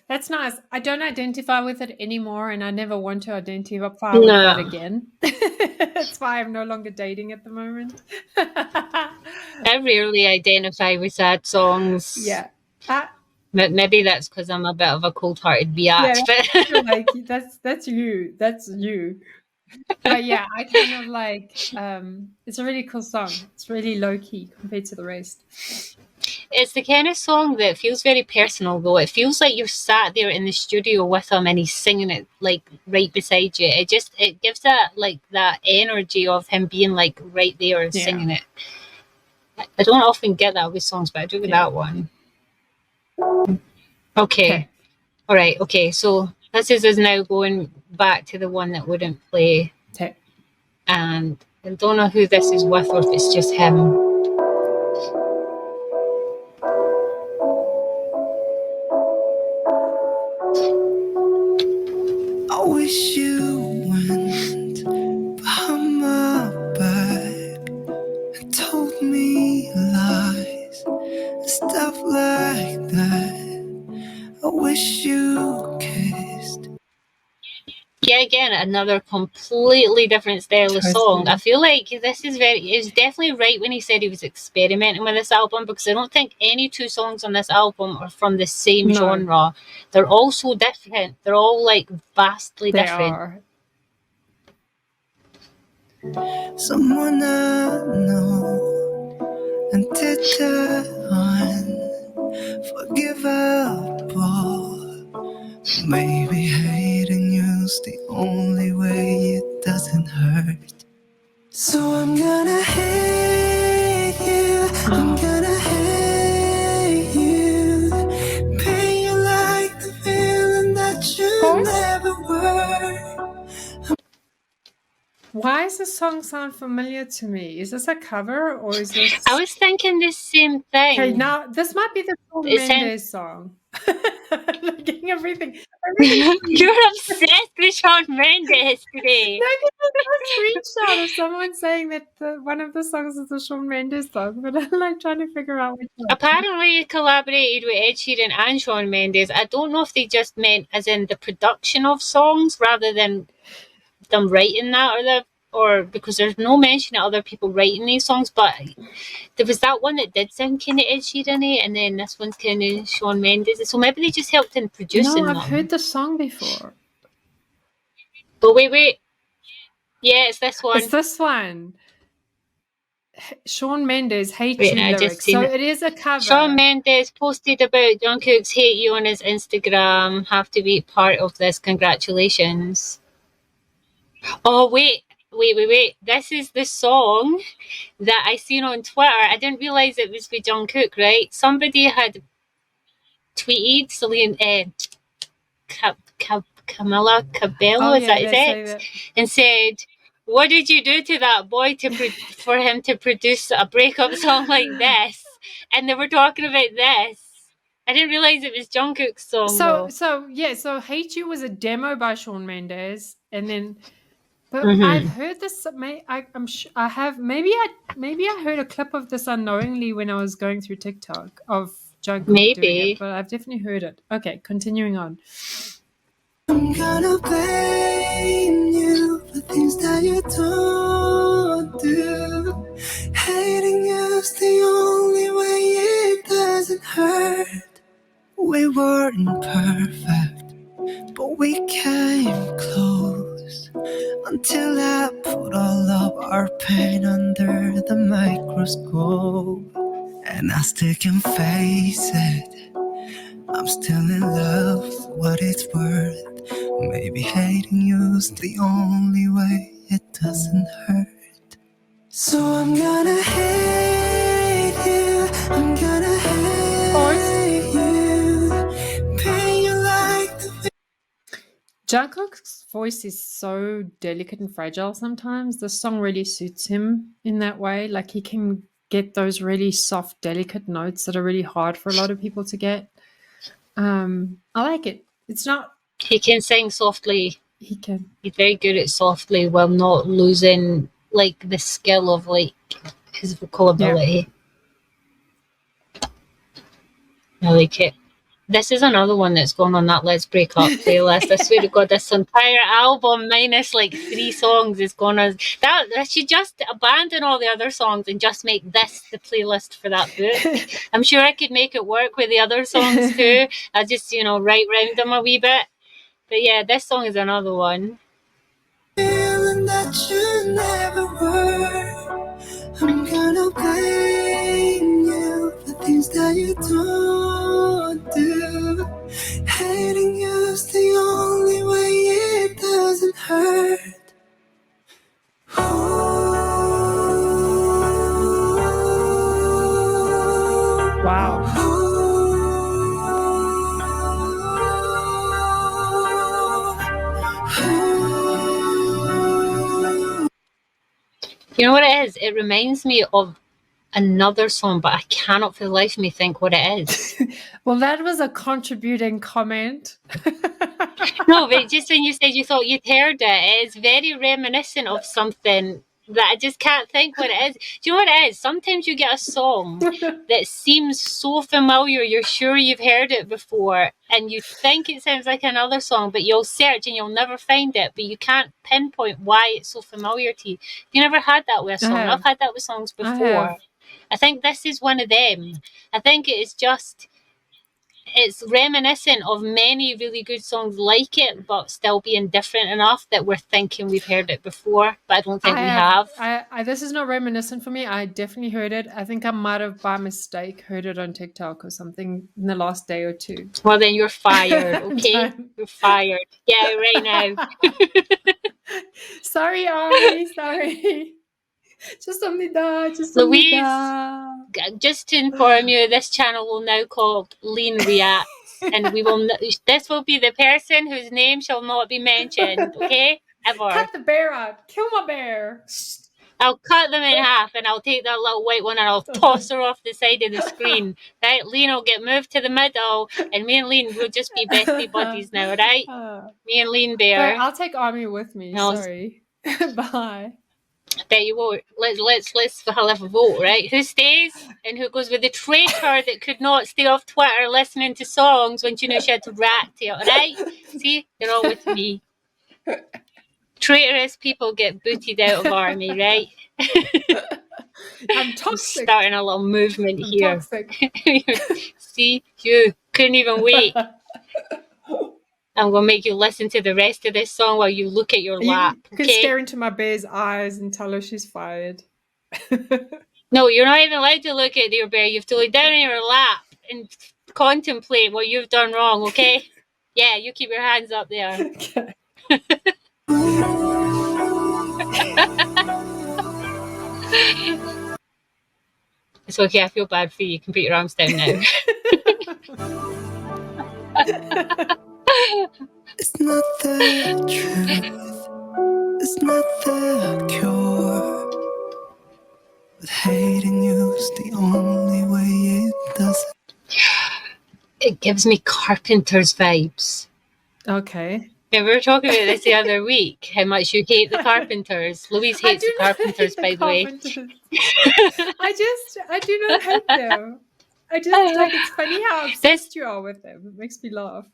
That's nice. I don't identify with it anymore, and I never want to identify with that again. That's why I'm no longer dating at the moment. I rarely identify with sad songs. Yeah. Maybe that's because I'm a bit of a cold-hearted biatch. Yeah, like, that's you. That's you. But yeah, I kind of like it's a really cool song. It's really low key compared to the rest. It's the kind of song that feels very personal, though. It feels like you're sat there in the studio with him and he's singing it like right beside you. It gives that energy of him being like right there and Yeah. singing it. I don't often get that with songs, but I do with Yeah. that one. Okay. Okay. All right. Okay. So this is us now going back to the one that wouldn't play, Okay. and I don't know who this is with or if it's just him. I wish you went behind my back and told me lies and stuff like that. I wish you kissed. Yeah, again, another completely different style of song. Totally. I feel like it's definitely right when he said he was experimenting with this album, because I don't think any two songs on this album are from the same No. genre. They're all so different. They're all like vastly They different. are. Someone I know and did that unforgivable. Maybe hating you's the only way it doesn't hurt. So I'm gonna hate you, I'm gonna hate you. Pain you like the feeling that you Pause. never were. Why does this song sound familiar to me? Is this a cover or is this? I was thinking the same thing. Okay, now this might be the Shawn It sounds- Mendes song. Looking everything. You're obsessed with Shawn Mendes today. No, because I saw a screenshot of someone saying that one of the songs is a Shawn Mendes song, but I'm like trying to figure out which one. Apparently, he collaborated with Ed Sheeran and Shawn Mendes. I don't know if they just meant as in the production of songs rather than them writing that, or because there's no mention of other people writing these songs. But there was that one that did sound kind of Ed Sheeran-y, and then this one's kind of Shawn Mendes. So maybe they just helped in producing No, I've them. heard the song before. But wait. Yeah, it's this one. It's this one. Shawn Mendes Hate Wait, You I just lyrics. seen So it. it is a cover. Shawn Mendes posted about Jungkook's Hate You on his Instagram. Have to be part of this. Congratulations. Oh, wait. This is the song that I seen on Twitter. I didn't realise it was with Jungkook, right? Somebody had tweeted Camila Cabello, Oh, is yeah, that they say it? that. And said, what did you do to that boy for him to produce a breakup song like this? And they were talking about this. I didn't realise it was Jungkook's song, though. So Hate You was a demo by Shawn Mendes, and then, but Mhm. I've heard this. I'm sure I have. Maybe I heard a clip of this unknowingly when I was going through TikTok of Jungkook doing Maybe. it, but I've definitely heard it. Okay, continuing on. I'm gonna blame you for things that you don't do. Hating you's the only way it doesn't hurt. We weren't perfect, but we came close. Until I put all of our pain under the microscope. And I still can face it, I'm still in love with what it's worth. Maybe hating you's the only way it doesn't hurt. So I'm gonna hate you, I'm gonna hate you. Pain you like the Jungkook's voice is so delicate and fragile sometimes. The song really suits him in that way. Like he can get those really soft, delicate notes that are really hard for a lot of people to get. I like it. It's not. He can sing softly. He can. He's very good at softly while not losing like the skill of like his vocal ability. I like it. This is another one that's gone on that Let's Break Up playlist. I swear to God, this entire album minus like 3 songs is gone as that. I should just abandon all the other songs and just make this the playlist for that book. I'm sure I could make it work with the other songs too. I just, write round them a wee bit. But yeah, this song is another one. feeling someone that you never were. I'm gonna blame you for things that you don't do. Hating you's the only way it doesn't hurt. Wow. You know what it is? It reminds me of another song, but I cannot for the life of me think what it is. Well, that was a contributing comment. No, but just when you said you thought you'd heard it, it's very reminiscent of something that I just can't think what it is. Do you know what it is? Sometimes you get a song that seems so familiar, you're sure you've heard it before, and you think it sounds like another song, but you'll search and you'll never find it, but you can't pinpoint why it's so familiar to you. You never had that with a song. I've had that with songs before. I think this is one of them. I think it's reminiscent of many really good songs like it, but still being different enough that we're thinking we've heard it before, but I don't think we have. This is not reminiscent for me. I definitely heard it. I think I might have by mistake heard it on TikTok or something in the last day or two. Well, then you're fired, okay? You're fired. Yeah, right now. Sorry, Army. Sorry. Louise, just to inform you, this channel will now called Lean Reacts, and this will be the person whose name shall not be mentioned, okay? Ever. Cut the bear out. Kill my bear. I'll cut them in half, and I'll take that little white one and I'll toss her off the side of the screen. Right? Lean will get moved to the middle, and me and Lean will just be bestie buddies now, right? Me and Lean Bear. Sorry, I'll take Army with me. No, sorry. Bye. I bet you won't. Let's have a vote, right? Who stays and who goes with the traitor that could not stay off Twitter listening to songs when she knew she had to react to it, alright? See? They're all with me. Traitorous people get booted out of Army, right? I'm toxic. Starting a little movement here. Toxic. See? You couldn't even wait. I'm going to make you listen to the rest of this song while you look at your lap. You can stare into my bear's eyes and tell her she's fired. No, you're not even allowed to look at your bear. You have to lay down in your lap and contemplate what you've done wrong, okay? Yeah, you keep your hands up there. Okay. It's okay, I feel bad for you. You can put your arms down now. It's not the truth, it's not the cure, but hating you's the only way it does it. It gives me Carpenters vibes. Okay. Yeah, we were talking about this the other week, how much you hate the Carpenters. Louise hates the Carpenters, by the way. I do not hate them. I just like, it's funny how obsessed you are with them. It makes me laugh.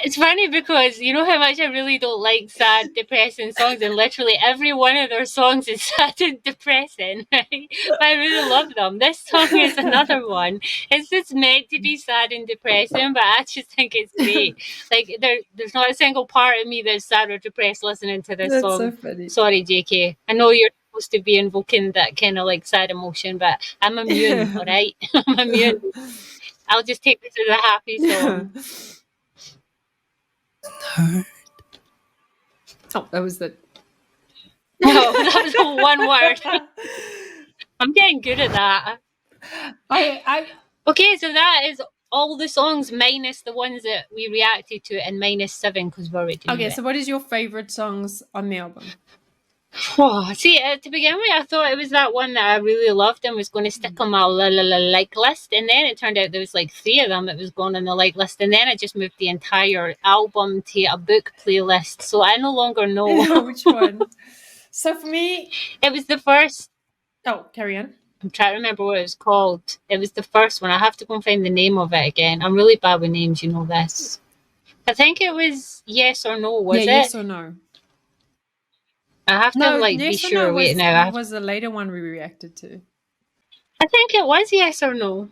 It's funny because you know how much I really don't like sad, depressing songs, and literally every one of their songs is sad and depressing, right? But I really love them. This song is another one. It's just meant to be sad and depressing, but I just think it's great. Like there's not a single part of me that's sad or depressed listening to this song. That's so funny. Sorry, JK. I know you're supposed to be invoking that kind of like sad emotion, but I'm immune, all right? I'm immune. I'll just take this as a happy song. Hurt. Oh, that was the... No, that was the one word. I'm getting good at that. Okay, so that is all the songs minus the ones that we reacted to and minus 7 because we're already doing Okay, it. so what is your favorite songs on the album? Oh, see, to begin with, I thought it was that one that I really loved and was going to stick on my like list, and then it turned out there was like 3 of them that was going on the like list, and then I just moved the entire album to a book playlist, so I no longer know which one. So for me, it was the first. Oh, carry on. I'm trying to remember what it was called. It was the first one. I have to go and find the name of it again. I'm really bad with names, you know this. I think it was Yes or No, was it? Yes or No. I have to be sure. No wait now. Was the later one we reacted to? I think it was Yes or No.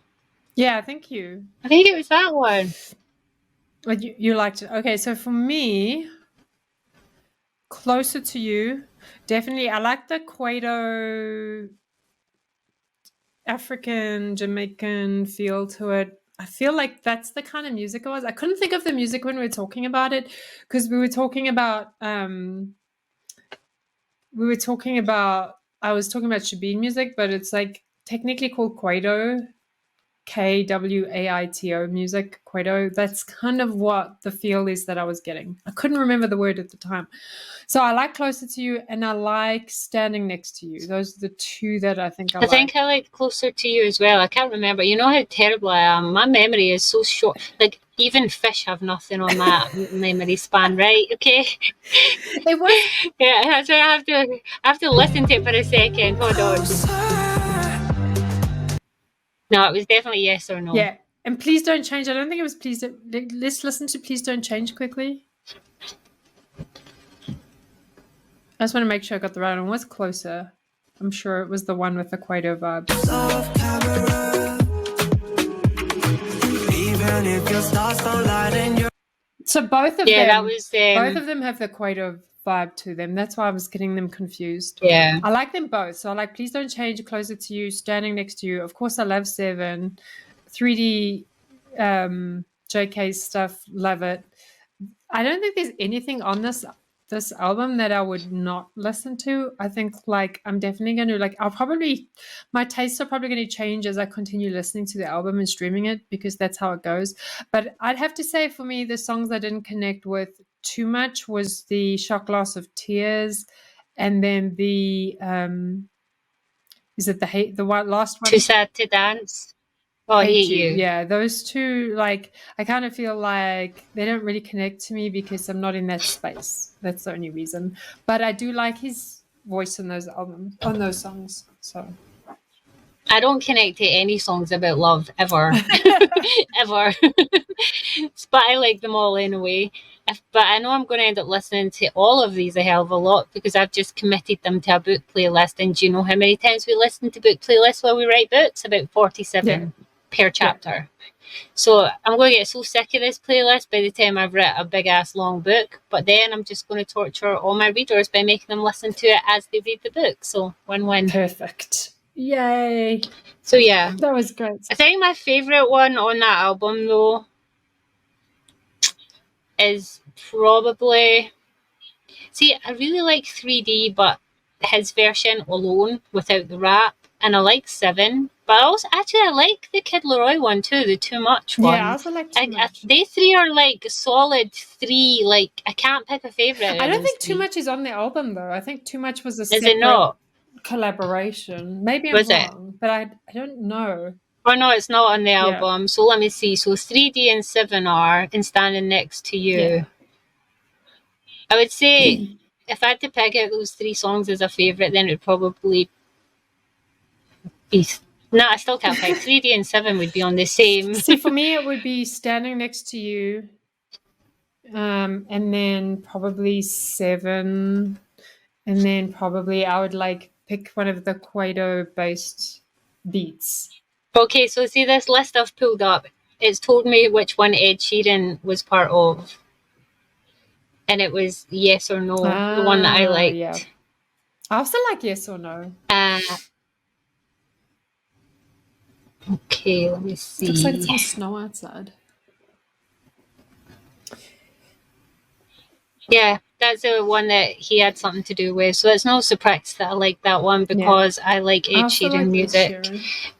Yeah, thank you. I think it was that one. But you liked it. Okay, so for me, Closer to You. Definitely. I like the Quato African Jamaican feel to it. I feel like that's the kind of music it was. I couldn't think of the music when we were talking about it because we were talking about I was talking about Shabine music, but it's like technically called Quato, Kwaito music, Quato. That's kind of what the feel is that I was getting. I couldn't remember the word at the time. So I like Closer to You and I like Standing Next to You. Those are the two that I think I I like. think I like Closer to You as well. I can't remember. You know how terrible I am. My memory is so short. Like, even fish have nothing on that memory span, right? Okay. It was Yeah, so I have to listen to it for a second. Hold on. No, it was definitely Yes or No. Yeah. And Please Don't Change. I don't think it was Please Don't. Let's listen to Please Don't Change quickly. I just want to make sure I got the right one. What's Closer? I'm sure it was the one with the Quato vibe. Off camera. Even if your stars don't light in your So both of Yeah, them, that was both of them have the Quato vibe to them. That's why I was getting them confused. yeah. I like them both. So I like Please Don't Change, Closer to You, Standing Next to You. Of course, I love Seven, 3D, JK stuff. Love it. I don't think there's anything on this album that I would not listen to. I think like I'm definitely going to like. My tastes are probably going to change as I continue listening to the album and streaming it because that's how it goes. But I'd have to say for me, the songs I didn't connect with too much was the Shot Glass of Tears, and then the is it the last one? Too Sad to Dance. Oh, I Hate You. Yeah, those two, like, I kind of feel like they don't really connect to me because I'm not in that space. That's the only reason. But I do like his voice on those songs. So I don't connect to any songs about love ever. Ever. But I like them all anyway. But I know I'm going to end up listening to all of these a hell of a lot because I've just committed them to a book playlist. And do you know how many times we listen to book playlists while we write books? About 47 per chapter. So I'm going to get so sick of this playlist by the time I've read a big ass long book. But then I'm just going to torture all my readers by making them listen to it as they read the book. So win-win. Perfect. Yay. So yeah. That was great. I think my favourite one on that album though is probably... See, I really like 3D, but his version alone without the rap. And I like 7. But I like the Kid Laroi one too, the Too Much one. Yeah, I also like Too Much. They 3 are like solid 3. Like, I can't pick a favourite. I don't think Too Much is on the album though. I think Too Much was a separate... Is it not? Collaboration. Maybe I'm wrong, but I don't know. Oh no, it's not on the album. So let me see. So 3D and 7 are in Standing Next to You. Yeah. I would say if I had to pick out those 3 songs as a favourite, then it would probably be... No, I still can't pick. 3D and 7 would be on the same. See, for me, it would be Standing Next to You, and then probably 7, and then probably I would like pick one of the Quato-based beats. Okay, so see this list I've pulled up. It's told me which one Ed Sheeran was part of. And it was Yes or No, the one that I liked. Yeah. I also like Yes or No. Okay, let me see. Looks like it's going to snow outside. Yeah, that's the one that he had something to do with. So it's no surprise that I like that one because I like Ed Sheeran music. Ed Sheeran.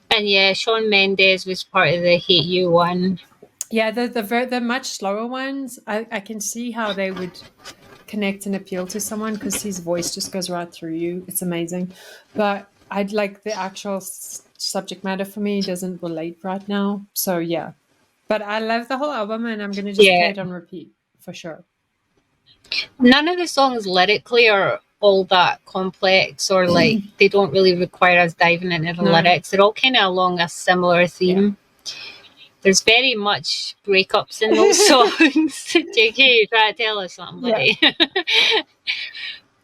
And yeah, Shawn Mendes was part of the Hate You one. Yeah, the much slower ones, I can see how they would connect and appeal to someone because his voice just goes right through you. It's amazing. But I'd like the actual subject matter for me doesn't relate right now. So yeah. But I love the whole album and I'm going to just play it on repeat for sure. None of the songs lyrically are all that complex or like they don't really require us diving into the lyrics. They're all kind of along a similar theme. Yeah. There's very much breakups in those songs. JK, you try to tell us something, buddy. Yeah.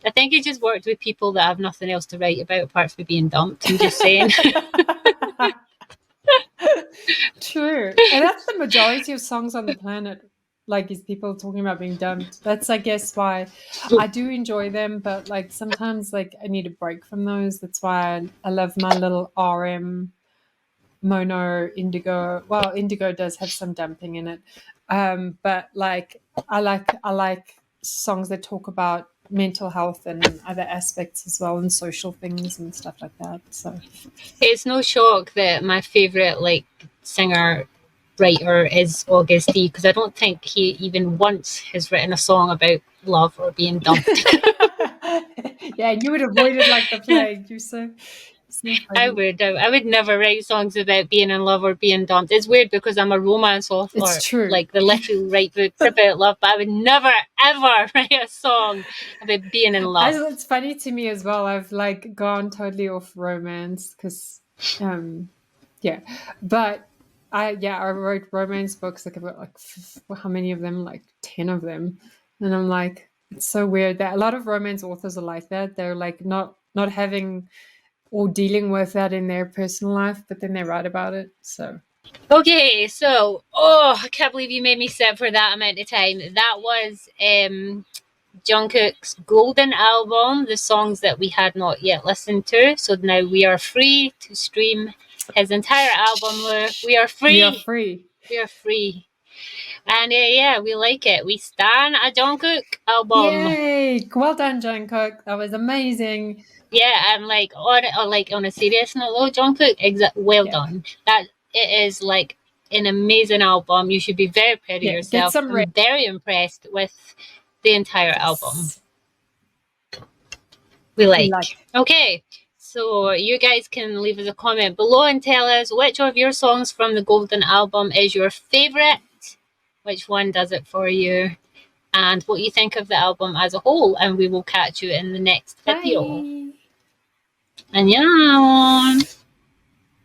I think it just worked with people that have nothing else to write about apart from being dumped. I'm just saying. True. And that's the majority of songs on the planet. like these people talking about being dumped. That's, I guess, why I do enjoy them, but like sometimes like I need a break from those. That's why I love my little RM mono indigo. Well, indigo does have some dumping in it, but like I like songs that talk about mental health and other aspects as well, and social things and stuff like that. So It's no shock that my favorite like singer writer is August D, because I don't think he even once has written a song about love or being dumped. yeah, you would avoid it like the plague. You're so I funny. would never write songs about being in love or being dumped. It's weird because I'm a romance author, It's true. like the literally write books about love, but I would never ever write a song about being in love. It's funny to me as well. I've like gone totally off romance because, yeah, but I wrote romance books. Like about like how many of them? Like 10 of them, and I'm like, it's so weird that a lot of romance authors are like that. They're like not having or dealing with that in their personal life, but then they write about it. So Okay, so I can't believe you made me sit for that amount of time. That was Jungkook's Golden Album, the songs that we had not yet listened to. So now we are free to stream his entire album. We are free. we are free. We are free. And yeah, we like it. We stan a Jungkook album. Yay! Well done, Jungkook. That was amazing. Yeah, and like on a serious note, though, Jungkook, well Yeah. done. That it is like an amazing album. You should be very proud of Yeah, get yourself. some I'm very impressed with the entire album. We like. Okay, so you guys can leave us a comment below and tell us which of your songs from the Golden Album is your favorite, which one does it for you, and what you think of the album as a whole. And we will catch you in the next video. Bye. Annyeong!